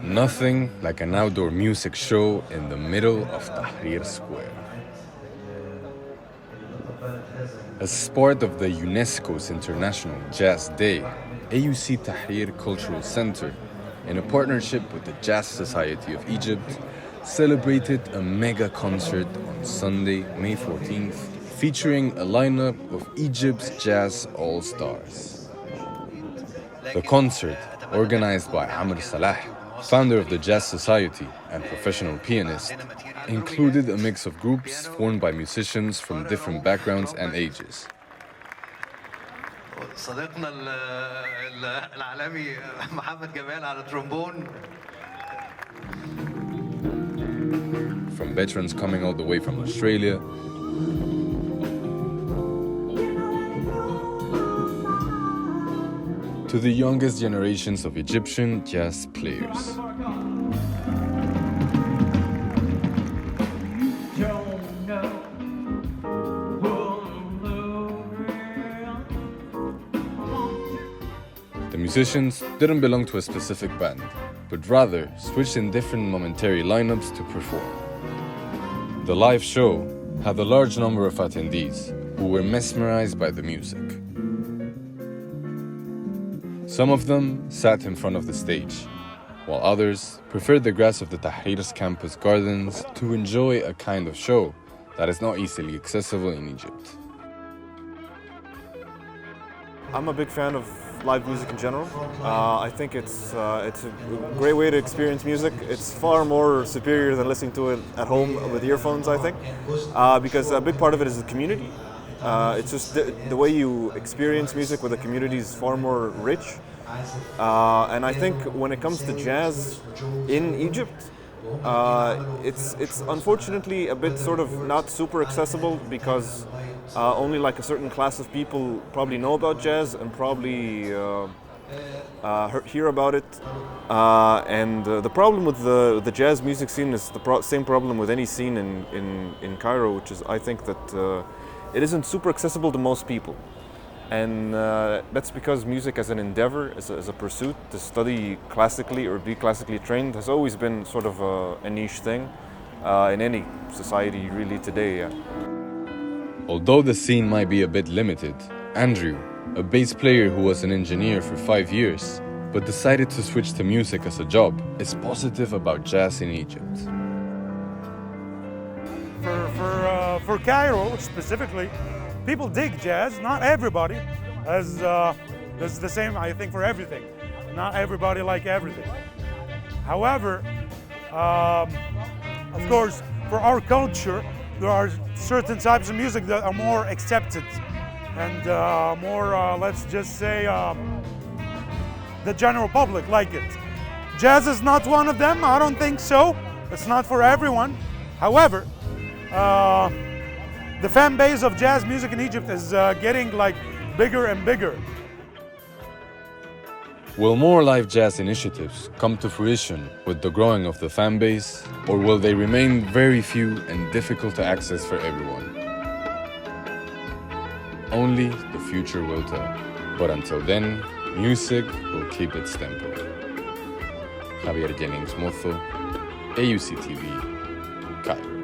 Nothing like an outdoor music show in the middle of Tahrir Square. As part of the UNESCO's International Jazz Day, AUC Tahrir Cultural Center, in a partnership with the Jazz Society of Egypt, celebrated a mega concert on Sunday, May 14th, featuring a lineup of Egypt's jazz all-stars. The concert, organized by Amr Salah, founder of the Jazz Society and professional pianist, included a mix of groups formed by musicians from different backgrounds and ages. صديقنا العالمي محمد جمال على الترومبون. From veterans coming all the way from Australia, to the youngest generations of Egyptian jazz players. The musicians didn't belong to a specific band, but rather switched in different momentary lineups to perform. The live show had a large number of attendees who were mesmerized by the music. Some of them sat in front of the stage, while others preferred the grass of the Tahrir's campus gardens to enjoy a kind of show that is not easily accessible in Egypt. I'm a big fan of live music in general. I think it's a great way to experience music. It's far more superior than listening to it at home with earphones, I think, because a big part of it is the community. It's just the way you experience music with the community is far more rich. And I think when it comes to jazz in Egypt, it's unfortunately a bit sort of not super accessible because only like a certain class of people probably know about jazz and probably hear about it. And the problem with the jazz music scene is the same problem with any scene in Cairo, which is I think that it isn't super accessible to most people. And that's because music as an endeavor, as a pursuit, to study classically or be classically trained has always been sort of a niche thing in any society really today. Yeah. Although the scene might be a bit limited, Andrew, a bass player who was an engineer for 5 years, but decided to switch to music as a job, is positive about jazz in Egypt. For Cairo specifically, people dig jazz. Not everybody, as there's the same I think for everything. Not everybody like everything. However, of course, for our culture, there are certain types of music that are more accepted and more, let's just say, the general public like it. Jazz is not one of them. I don't think so. It's not for everyone. However, the fan base of jazz music in Egypt is getting like bigger and bigger. Will more live jazz initiatives come to fruition with the growing of the fan base, or will they remain very few and difficult to access for everyone? Only the future will tell. But until then, music will keep its tempo. Javier Jennings Mozo, AUCTV, Cairo.